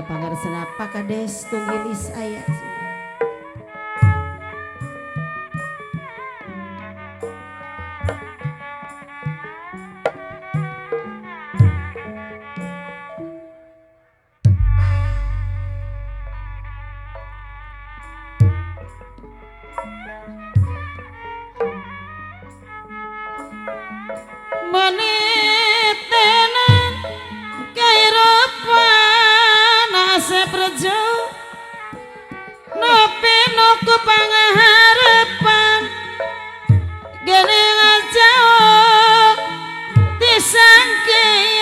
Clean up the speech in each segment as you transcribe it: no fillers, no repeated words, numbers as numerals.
Mangga pangarsana Pakades tunggilis aya. Pangaharepan gene ngajauh disangkean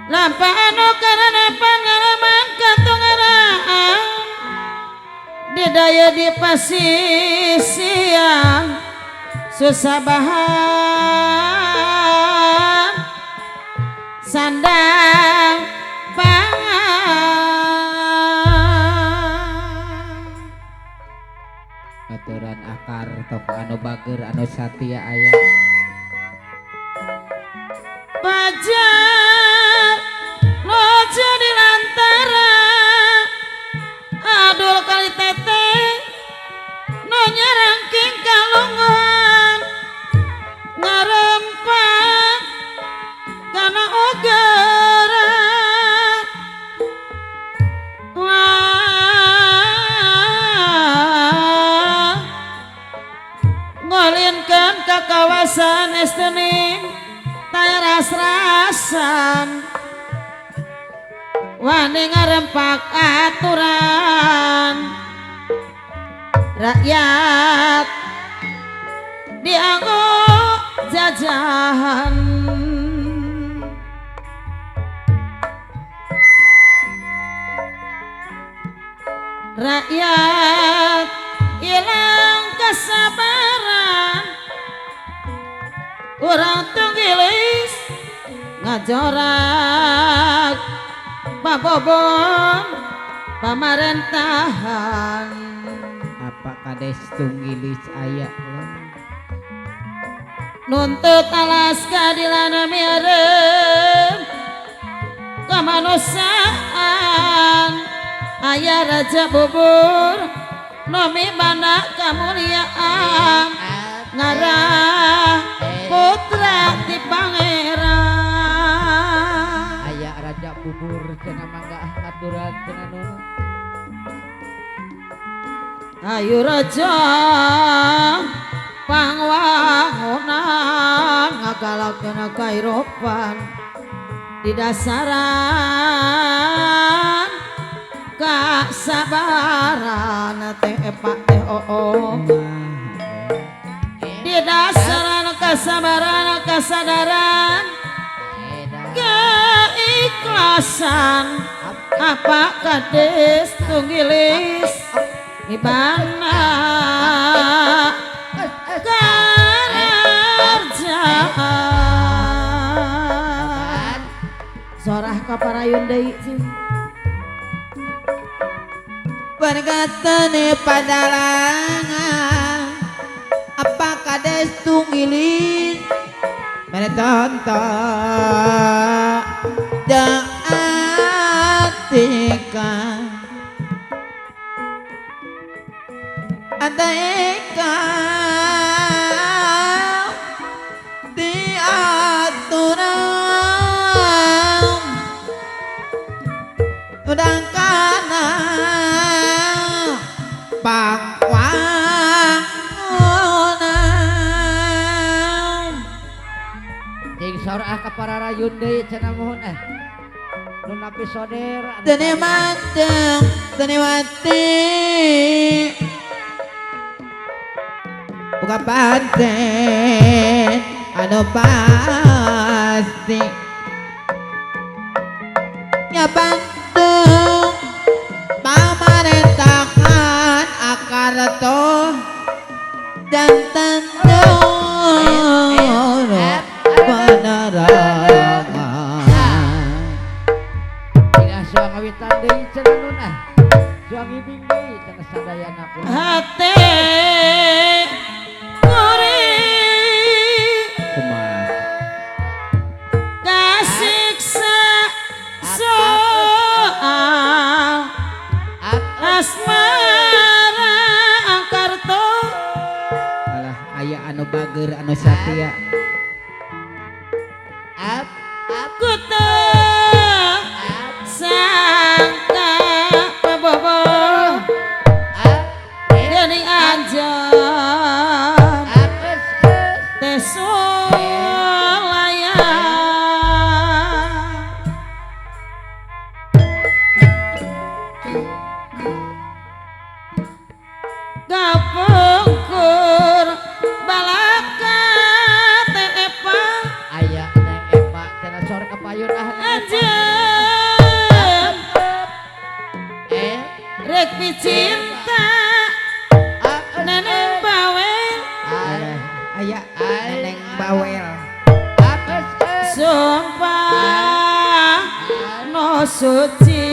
lampano karena pengalaman katungaraan didaya di pasisian susah bahan sandang pangan aturan akar toko anu bager anu satya aya pajar lojo di lantara adul kali teteh no nyerangking kalungan ngarempat karena ogeran ngolinkan ke kawasan estening ras-rasan wani ngarempak aturan rakyat dianggo jajahan rakyat hilang kesabaran kurang tunggilis ngajorak pabobon pemerintahan apa kades tunggilis aya nuntut alas keadilan mirem kemanusiaan ayah raja bubur nomi mana kemuliaan ngarah putra di pangeran aya raja bubur cenah mangga aturan cenah nu ayo raja pangwangunan ngagalakeun kairopan di dasaran kasabaran teh pak teh di dasaran kasabaran kasadaran keikhlasan apa kades tunggilis ibana kerjaan sorah kaparayun deui berkatane padalangan apa kades tunggilis menetonto daatika adaika diaturan udang kana pangwangunan jeung sorah ka para rayun deui cenah mohon nun api soder teu mandeng teniwati buka panten anu pasti nya Bandung pamerintahan akar toh dan tentu penerangan tidak suang awitan deui cenah nun suami binggi cenah sadayana hate kuri setia. Ku teu sangka bobo dening anjeun teh sulaya gapungkur balaka teh epa Aya neng Epa cenah sor kapayun anjeun rek picinta neneng bawel Aya neneng bawel. sumpah no suci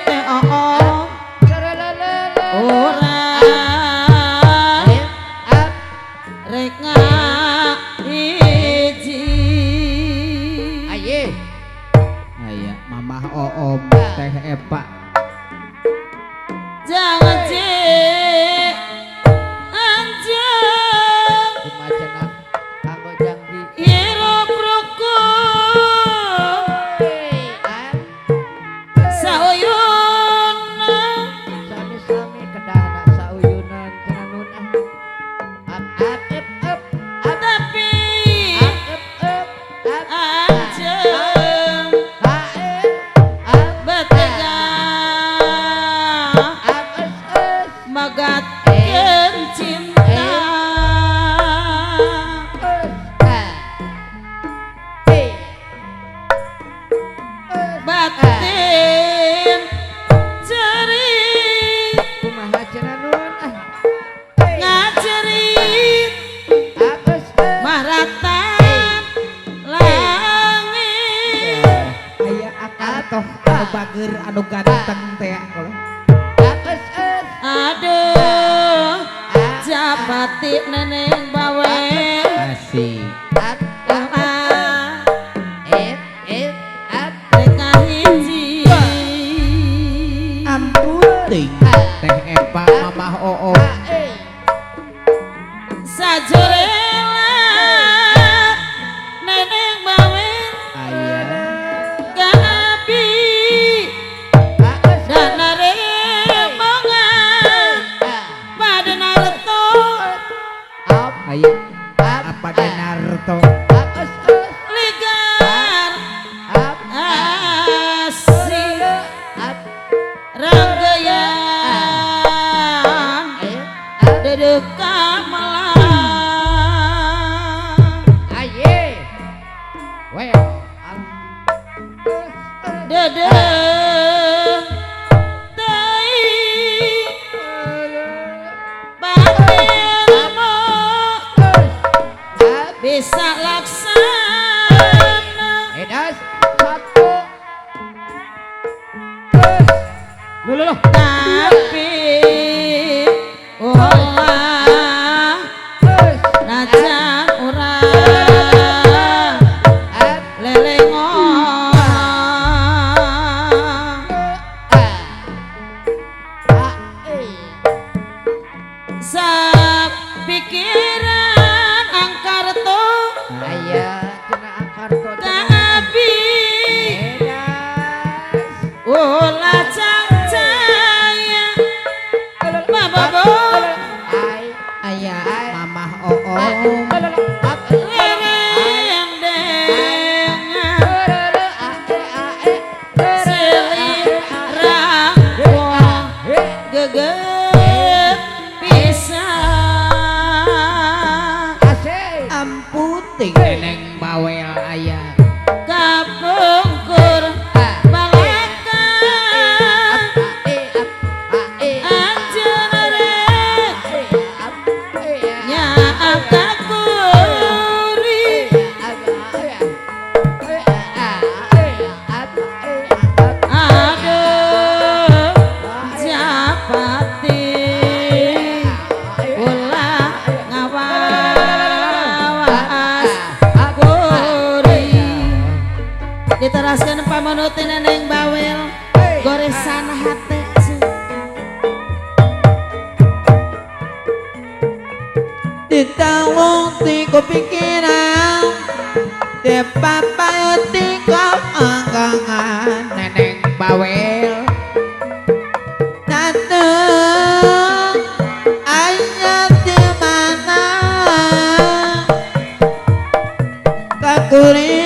teh oh orang rek ngahiji Aya mamah oom teh Epa. jangan cek anjing Kumacenah kanggo janji. hiruk rukun sauyun Sami-sami kedahna sauyunan cenah nun tapi anjing betega magatkeun cinta batin cerit kumaha cenah nun ngacerit maratan langit Aya akar toh anu bager anu ganteng teh kalau aduh japati neneng bawel asik. rek ngahiji Amputing teh Epa mamah oom. sajorela neneng bawel Aya gabi dana remongan pada nareto aya apa ge Naruto. ligar asik ranggeyan dedeukan malang dedeng teuing batirno bisa laksana tapi ulah najan urang lelengon sapikiran angkarto kabi ulah cacaya bababo Aya mamah oom. geget pisan Amputing neneng bawel aya kapungkur balaka anjeun rek nyaaka kuring aduh japati ulah ngawawas kuring diteraskeun pamanuti neneng bawel goresan hate ditawong ti kepikiran de papayuti kau anggangan neneng bawel dateng ayat di mana kakuri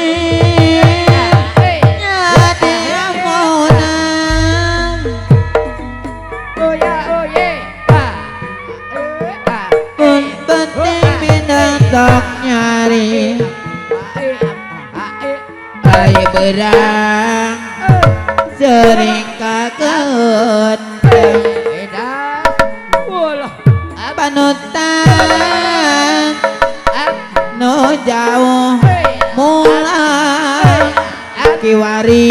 nyari ayo berang sering kaget panutan no jauh mulai kiwari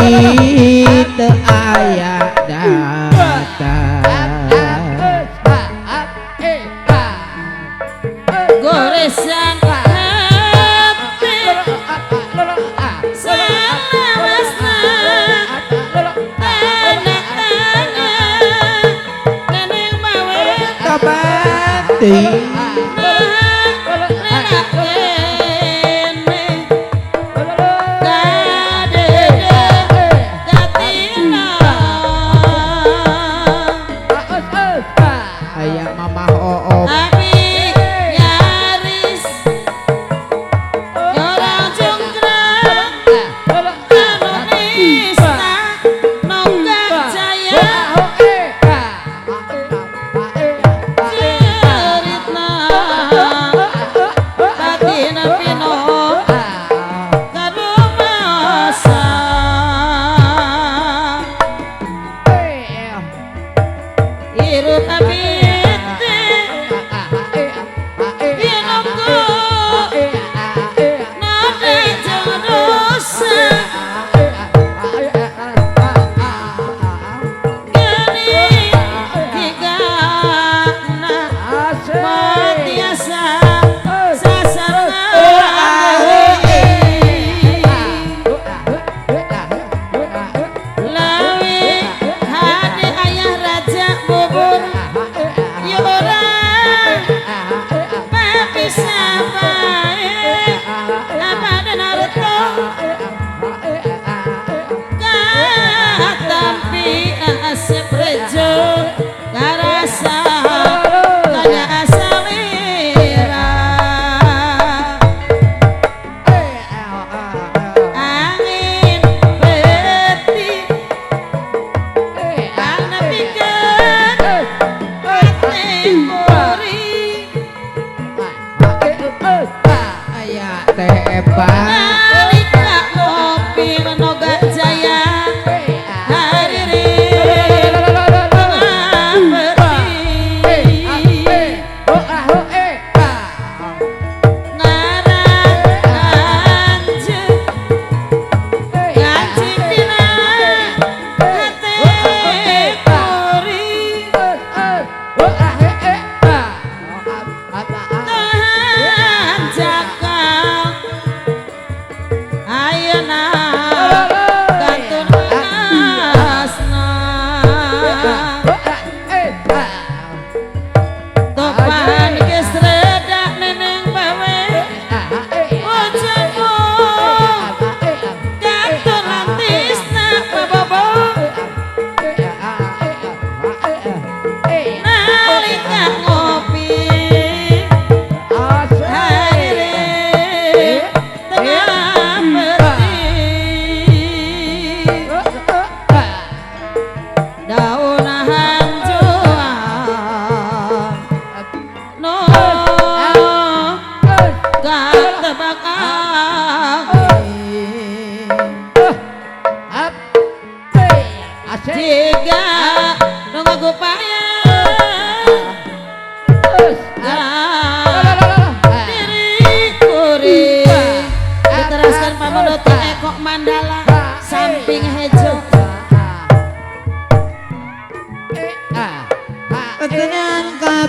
teu aya datang goresan hati selawasna tanda-tanda neneng bawe kabati aya mamah oo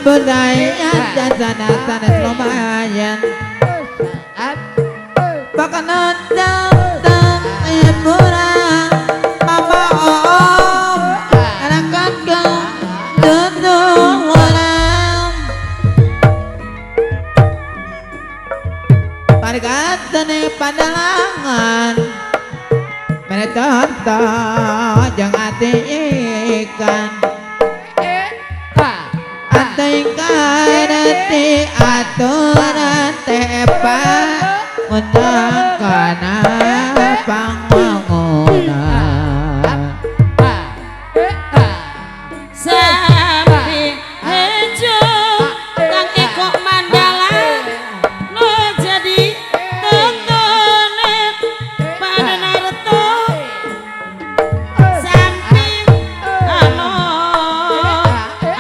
Budaya dan sana-sana lumayan Bahkan datang hiburan Mama om anak kau duduk orang gatene padalangan menetonto jang ati ikan ati ikan ati aturan tepa undang kana pangwangunan Sampai hejo kang eko mandala no jadi tontonet pada narto samping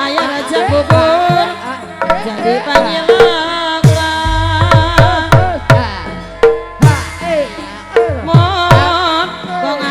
ayah raja bubur jadi panyeloka mon kong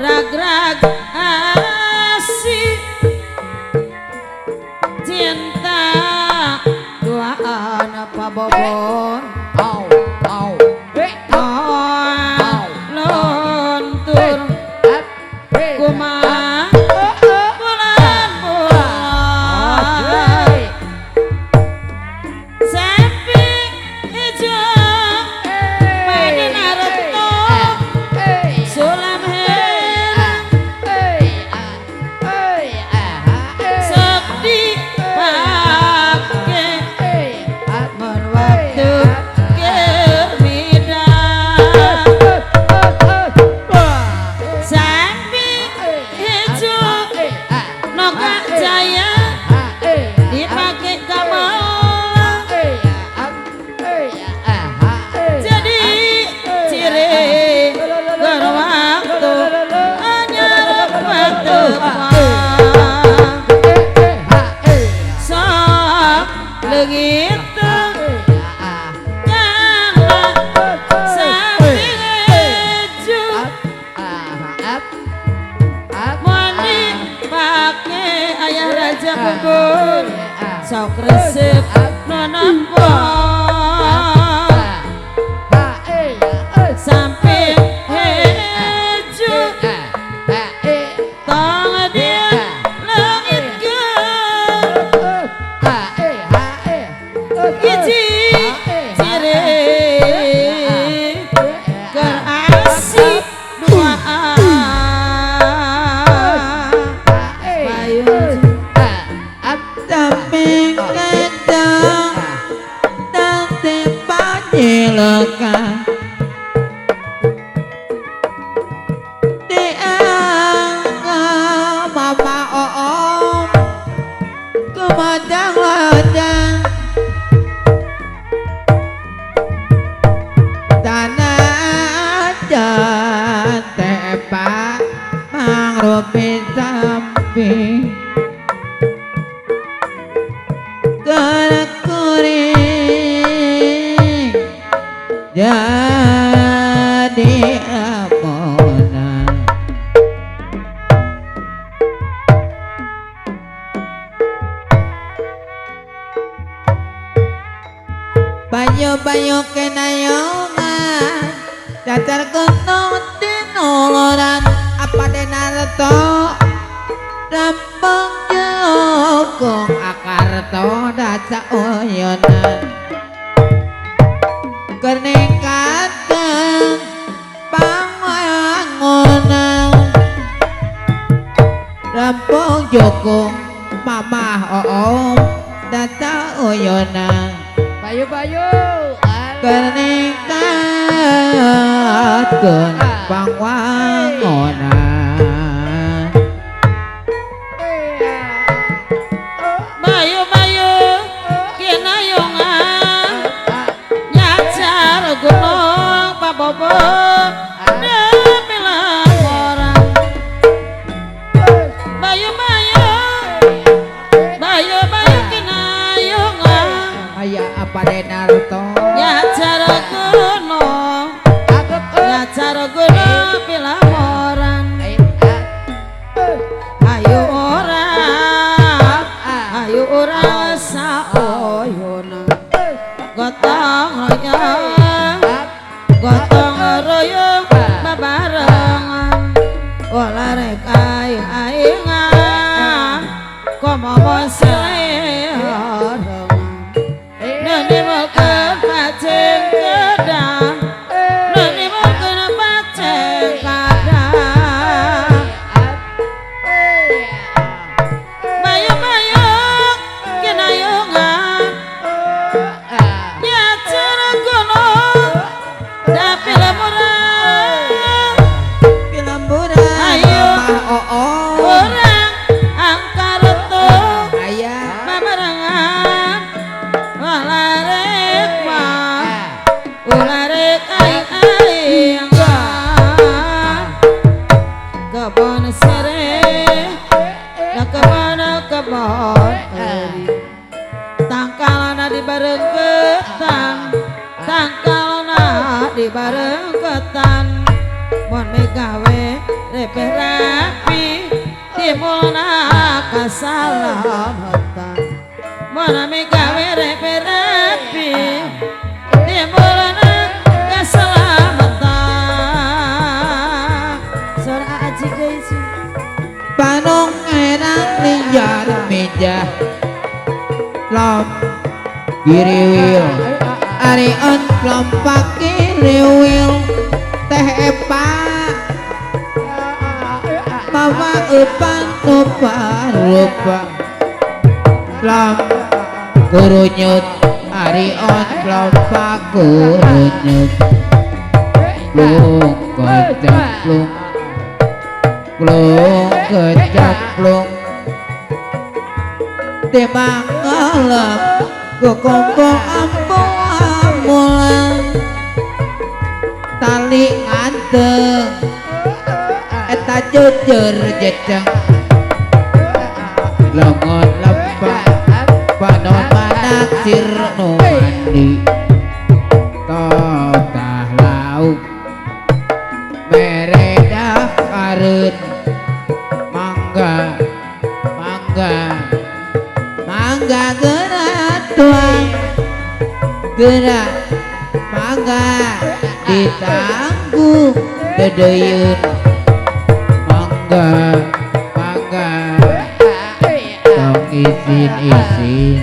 rag-rag asih cinta duaan apa bobon lontur kumah bulan-bulan sampai hijau pada nareto sulam herang sekdi pake berwaktu kermida sampai hijau noga jaya dipakai kamal jadi ciri berwaktu hanya waktu sok begitu karena sampai heju mandi pakai ayah raja bubur sok resep nonompo sampai heju tong dia langit iji ciri kerasih duaan payung tapi kadang nanti panjilekan dianggap mama om kemadang-ladang tanah dan tepak mangrupi samping kuring jadi amonan bayu-bayu kenayongan datar gunung tinuloran apa denarto rampung jokong akarto daca oyonan keningkatan pangwangunan rampung jokong mamah om daca oyonan Bayu-bayu keningkatan pangwangunan bayu-bayu kinayongan nyacar gunung bobo bilang orang bayu kinayungan aya apa denarto ya cara gunung bilang orang ayo orang saoyona gotong royong babarengan olah rek aing-aingan komomo seleharengan nani meukeun paceng kedang nani meukeun paceng kadang bayang-bayang kinayungan nya cara gunung tapi lemurang pilamburan ayo orang angkar tuh aya babarengan walarek mah ularek aing-aingan kebon sereh da kebon eri tangkalana dibarengketan dibarengketan mon megawe repeh rapi timulna kasalamatan mon megawe repeh rapi timulna kasalamatan sora aji geus panong enang linjar meja lom giriwil ari on lompak giriwil teh epa mama upan tupan rupa lom kurunyut ari on lompak kurunyut plung kocak plung kecap plung timang ngalap kukumpul ampung amulan tali nganteng eta jujur jejeng longon lempah panon manaksir nu mandi totah lauk meredah karun mangga gerak tuang gerak mangga ditanggung dedeyun mangga tong isin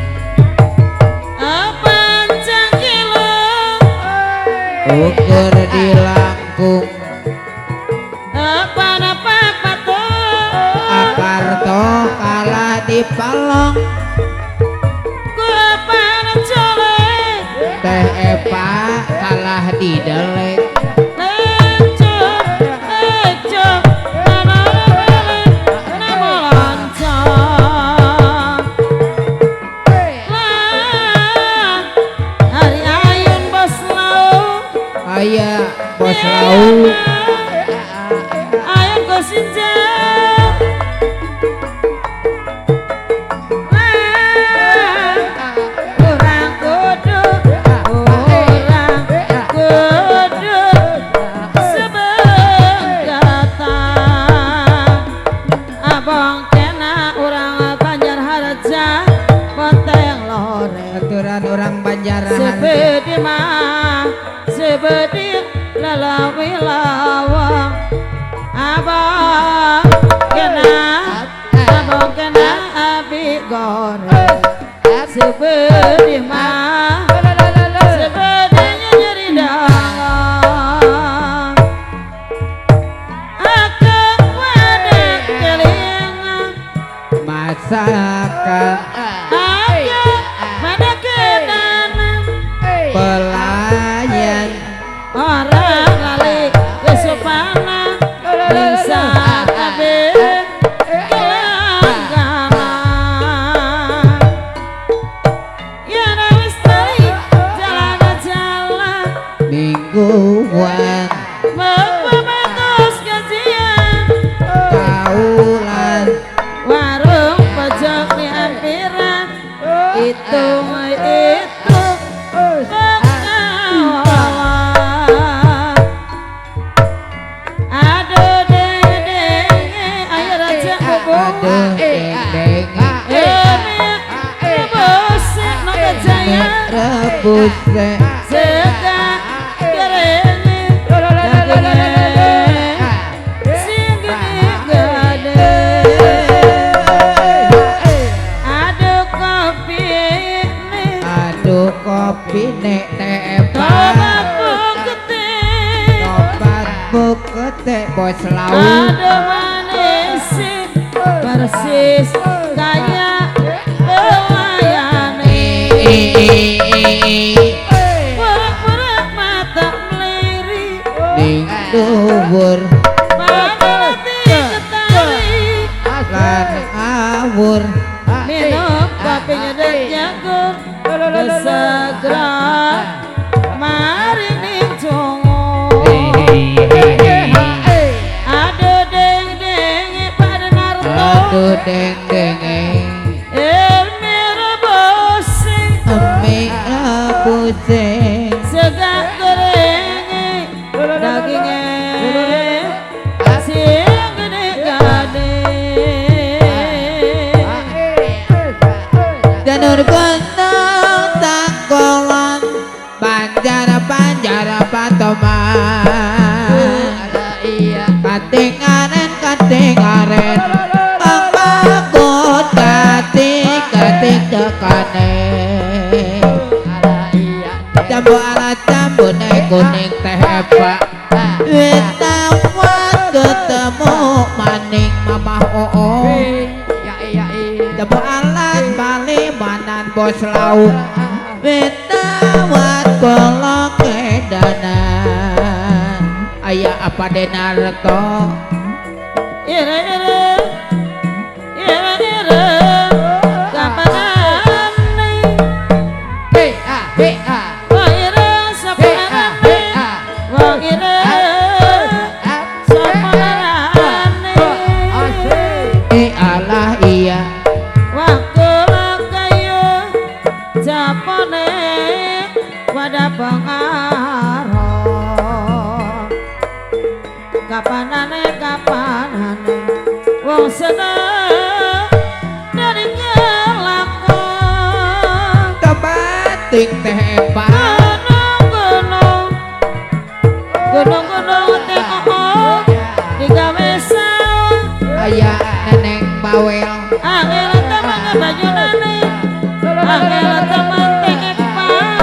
pancang kilo ukur di langkung aparto kalah di palong teh epa kalah di delek aya bos lau ayam gosinja orang kudu sebenggatan abang kena orang Banjar Harja Ponteng Lore aturan orang Banjar sebedi mah sebedi lalawi lawang abang kena abi goreng sebedi mah sebedinya nyeri dagang akang wadah kelingan masakan akang wadah kedanam pelayan orang lali geus kaulan Mengpemetos gajian kaulan warung pojok di ampiran itu pengawalan aduh deng ayo raja aduh deng rebusik no kejaya rebus segak kering dagingnya singgih gede aduh kopi ini aduh kopi nek tobat tepat buketik tobat buketik bos lau aduh manis persis kayak pelayane pura-pura mata melirik ning dhuwur padahal ketari lan awur minum kopi nyedek jagung kesegeran mari ning jongo aduh deng pada Naruto aduh deng ilmi rebusing emi pusing segak goreng dagingnya sing gede-gede janur gunung tangkolan banjar patoman katingaren pangkut katik dekane jambu alat jambu kuning teh pak witawat ketemu maning mamah jambu alat bali manan bos lau witawat bolong kedanan ayah apa denarto ire kapanan nih wah ire saparan nih wah ire saparan nih alah iya waktu kayu japone wadah pengaruh kapanane wong seneng dari kelakon kebatik teh pak gunung tengok digawe saung ayah neneng bawel angel teman ngebanyunane angel teman tengek pak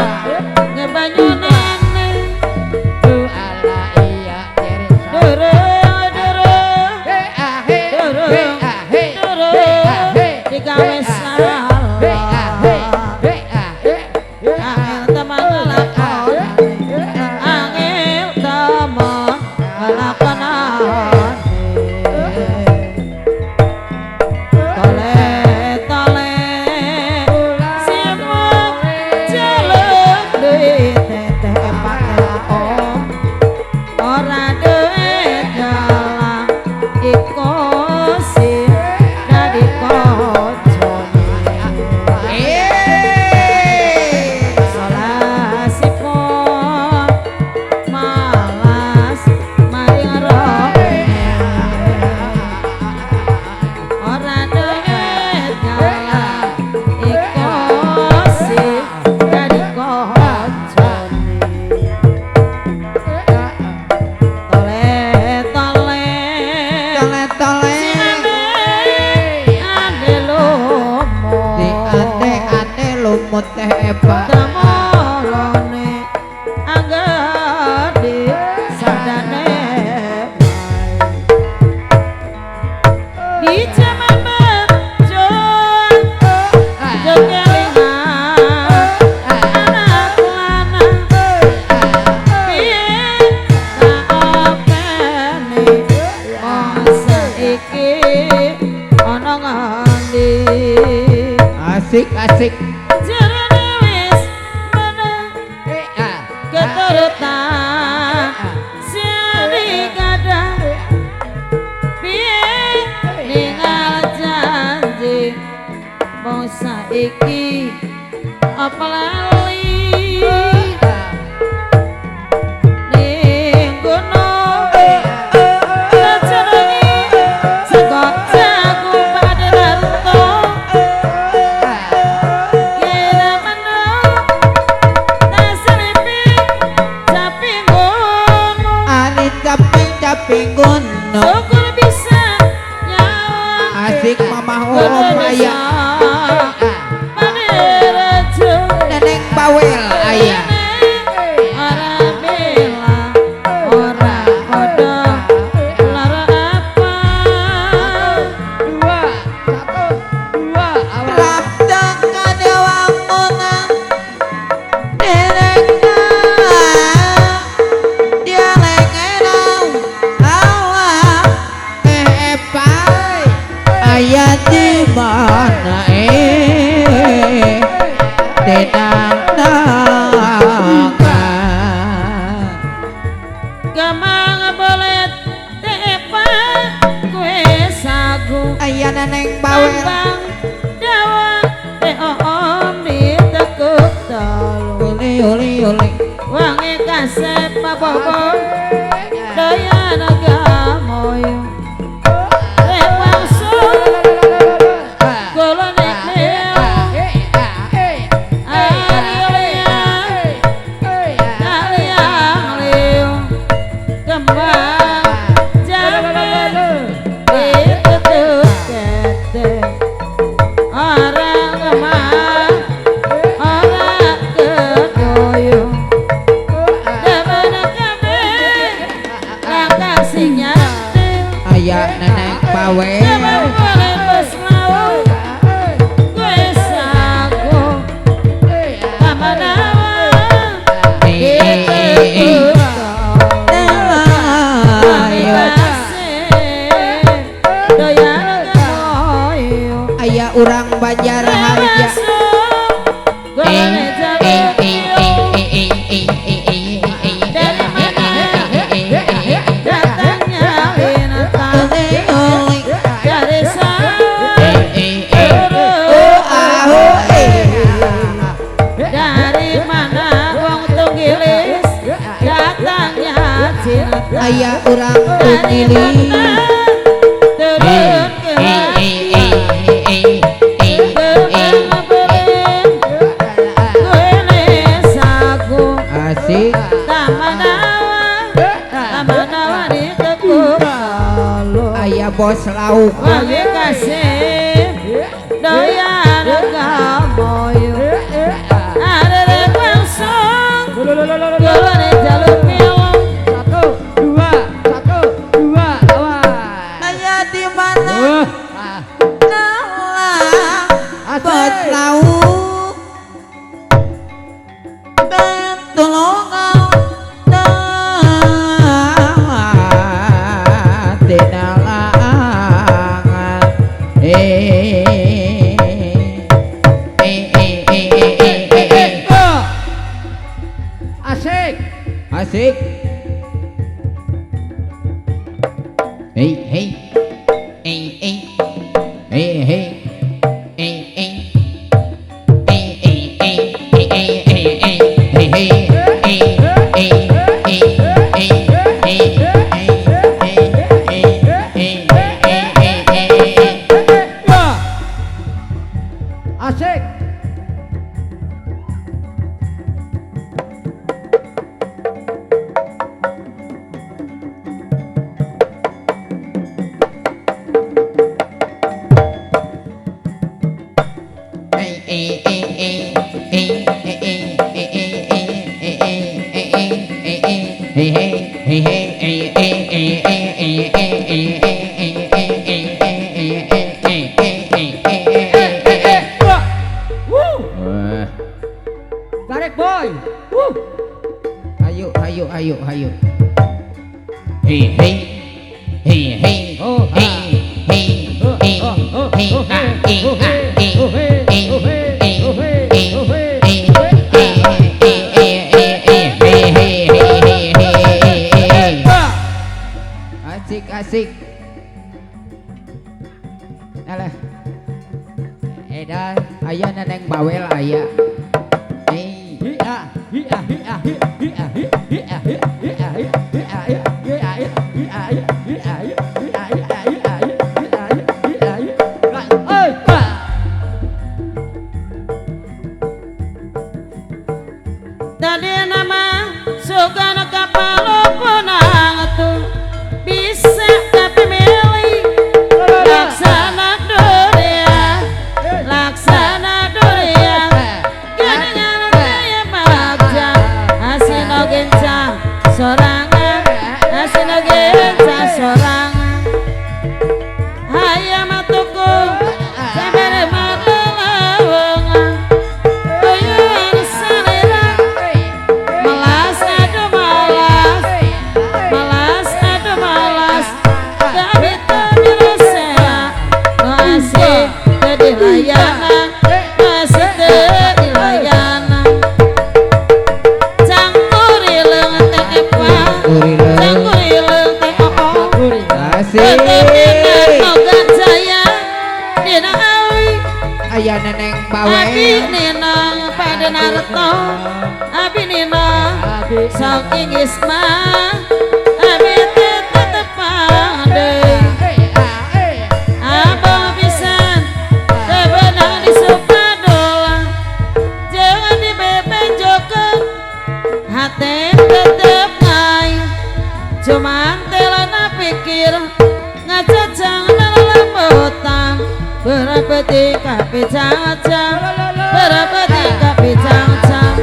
ngebanyunane digawe salah angel teman ngelakon angel teman ngelakonan tole sibuk jaluk duit teteh pakai om ora duit galang ikut sih dari kocone salasipun malas mari ngerokne ora duit galang ikut sih dari kocone tole ade lumut teh pak Tamolone anggadi sadane di zaman berjuang jegelingan anak lanang piye kaopene wong saiki ana ngendi asik jarane wis meneng keturutan iki apa lali ning gunung sajarani sekot jago pada darto kira menang tasripi caping gunung Ari caping gunung syukur bisa nyawa asik mamah om aya neneng bawel aya ora bilang ora podo lara apa Rabda kadewa munang neneng dia lengenau awak pai aya di mana tenang gamang bolet tepa kue sagu aya neneng bawel abang dawa om ditekuk dalu oli wangi kasep papopo daya naga moyo tepang sun golone neo aliang leo kembang jaman ditutut kete orang kemang orang kedoyo damana kabe langkah sing nyantil aya neneng bawel damang boleh bos mau gue sago kamanawa ditekuk aya urang Banjar Harja dari mana wong tunggilis datangnya cinta aya urang Tunggilis turun ke hati asik tamanawa ditekuk dalu aya bos lauk wangi kasih doyan gamoyo ada rek langsung golone jaluk pilong aya di mana bos lauk tolong asik hey hey hey hey hey hey asik tarik boy hayu hey hey hey hey oh hey hey asik alah Edan aya neneng bawel aya. Tadi nama suka kapal punang tu bisa tapi milih laksana dunia kedengaran saya bagja asino gencang sorangan asino gencang sorangan hayam matuku sampai madelawang tuyuan salira malas aduh malas kami terbiasa masih tadi layanan masih tadi layanan cangkuri leung teh epa cangkuri leung teh oo tetep moga jaya dina awi Aya neneng abi bawel. nina pada narto abi nina saking isma abi tetep pandai abang pisan tebenang di supadola jangan dibebenjokeun hate tetep ngai cuman telana pikir ngacacang lelemutan berapeti kapicang-cang berapeti kapicang-cang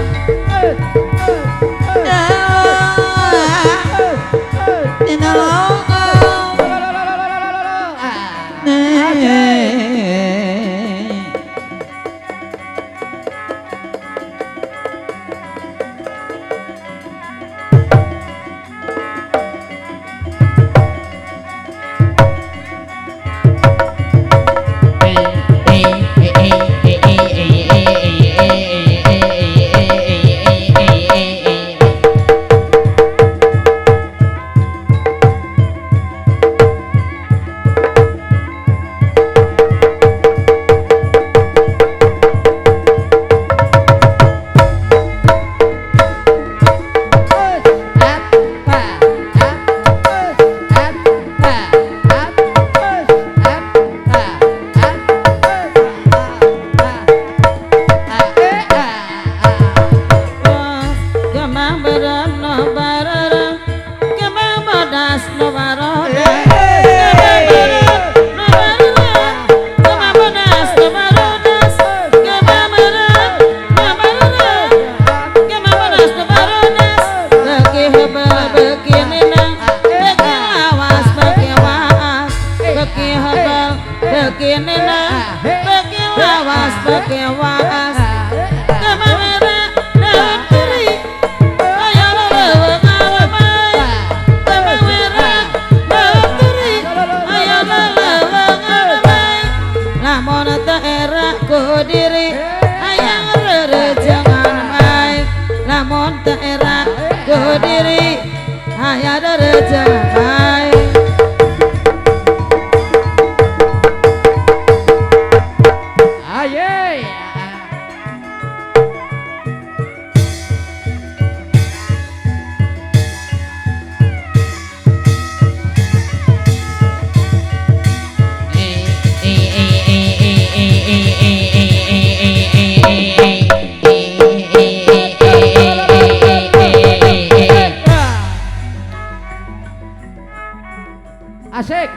Asik.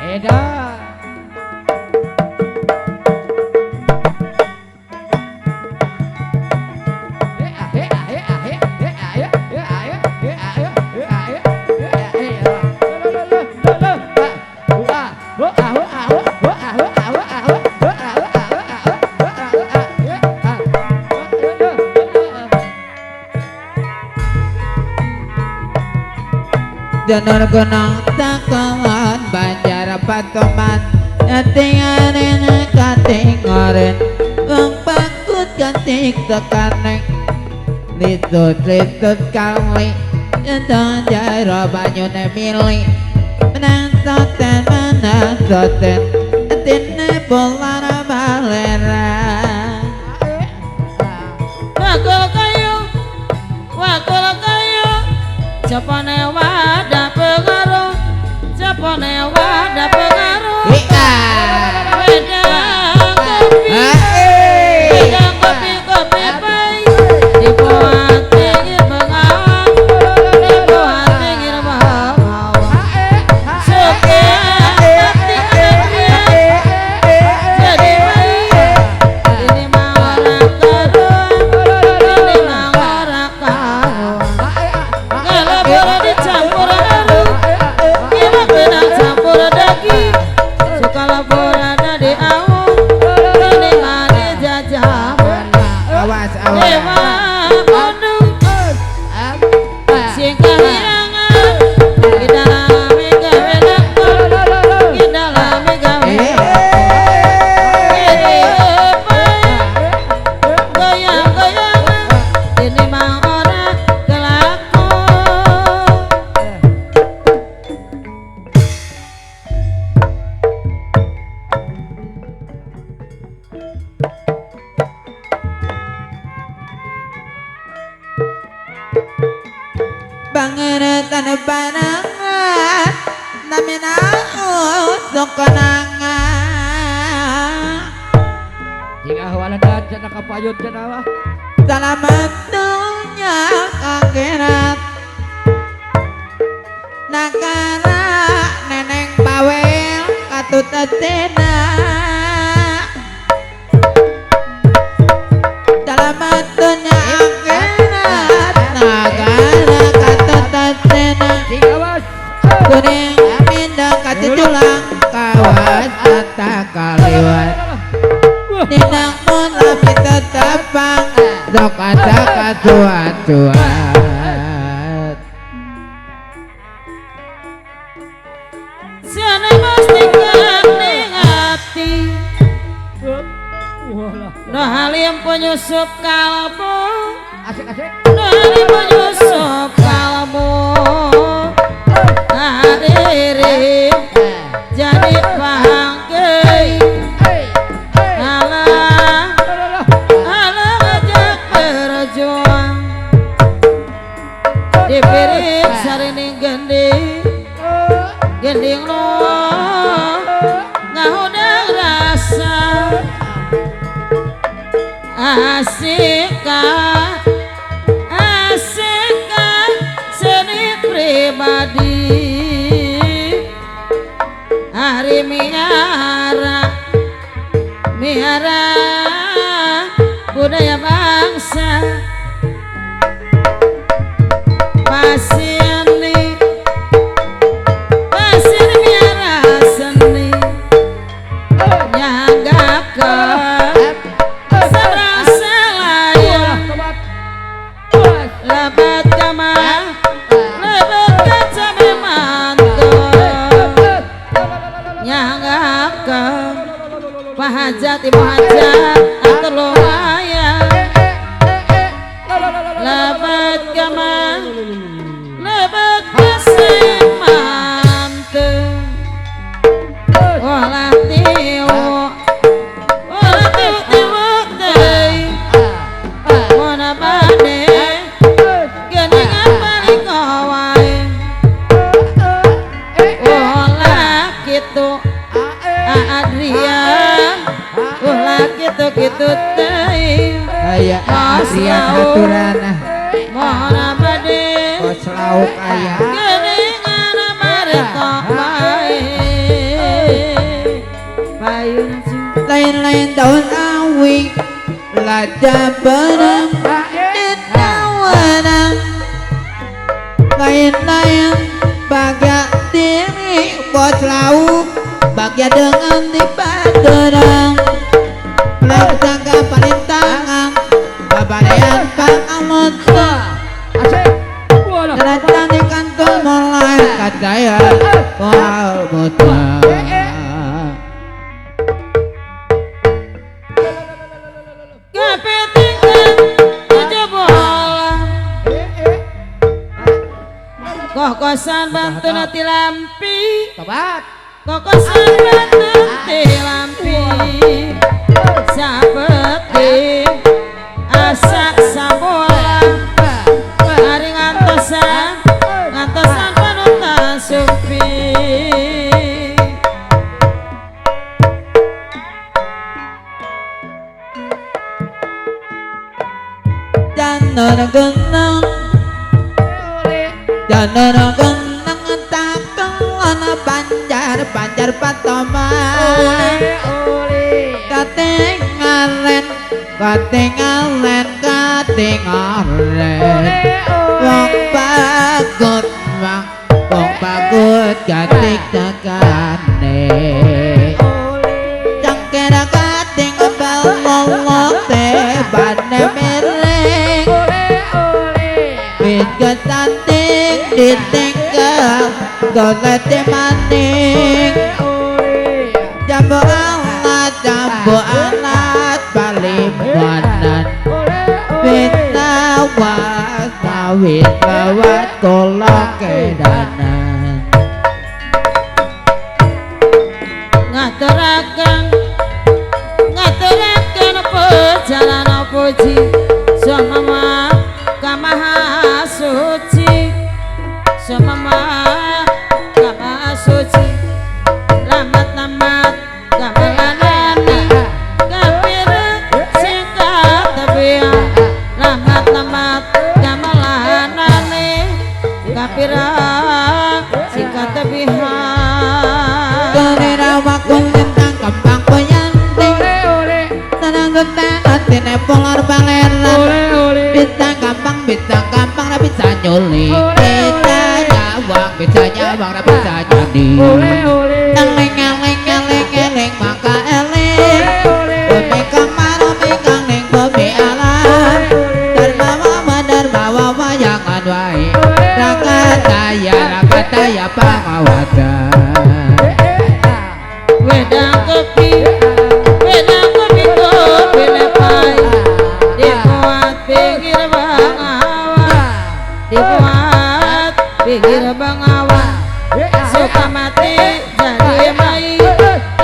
Edan. Janur gunung takawan banjar patoman Yatingarin katingorin Wang pakut katik tekanek Litut-litut kali Jentong jairo banyune mili Menang toten tine bulan balerang wakul kayu Japane wadah pengaruh Japane wadah pengaruh Wedang kopi kopi baik dibuat tinggi pengawan dibuat tinggi pengawan suka hati anaknya jadi baik ini mah orang karuan ini mah orang karuan kalau boleh dicampur haru kita kena campur daging suka labor ada di awal ini mah dijajah awas Dewa Gunung sing kahirangan kita lami gawe lakon kita lami gawe goyang-goyang ini mah orang kelakon Bangeretan panangan namina usuk konangan Jika wala dan jana kapayot jana wah. Salamat dunya akhirat Nakara neneng bawel katut atena Salamat dunya akhirat Nakara katut atena Jika was. Kuning minda katutulang kawas Ata kaliwat Ninang mun api tetapang Dok ada katuat-tuat siane mesti kening ati Walah. no halim penyusup kalbu Asik-asik. no halim penyusup kalbu hari jadi panggil alah alah ajak berjuang dipiring sarining gending gending lo ngahudang rasa asika seni pribadi hari miara budaya bangsa pasir miara seni nyanggakeun sareng selayang lebat kamah lebat kaca memantul nyanggakeun pahajat ibu hajat atur lumayan lebat kamah lebat kasih mantul olah tiwuk teh mana bade geningan balik wae olah kitu Adrian olah kitu teh Aya Adrian haturana mana bade Bos lauk aya geningan maretok wae payun Lain-lain daun awi Lada barang Etawanang Lain-lain Bagya diri Bos lauk Bagya dengan di baderang Laksaka palintangan Babalean pangamot Asik. Walah. Datang di kantor mulai Kadaya Wal mutang kepitingkan tujuh bola kokosan bantu nati lampi Tobat. kokosan bantu pati lampi sapeti asak sabola hari ngantosan panutan supi jangan genang jangan genang takelan banjar patoma katingalen wong bagut katik takane cangkera kating belolok tebane miring wit ketanting ditinggal golete maning jambu alat palimbanan wit lawat kolok kedanan ngaturaken perjalanan puji semama kamaha suci lamat gamelanani gapir singkat tebiang lamat gamelanani gapir singkat tebiang kenera wakung tentang kembang poyanting tenang genteng atine polar baleran bintang gampang na bisa nyuli bisa nyawang na bisa jadi eleng maka eleng umi kamar umi kangleng bumi alam darmawa wayangan wae rakataya pangawada wedang kopi kopi lepai dibuat pinggir bangawa suka mati jadi bayi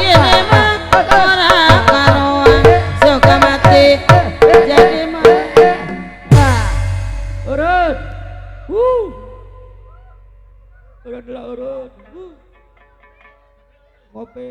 ini mah orang karuan suka mati jadi bayi Urut urut lah urut ngopi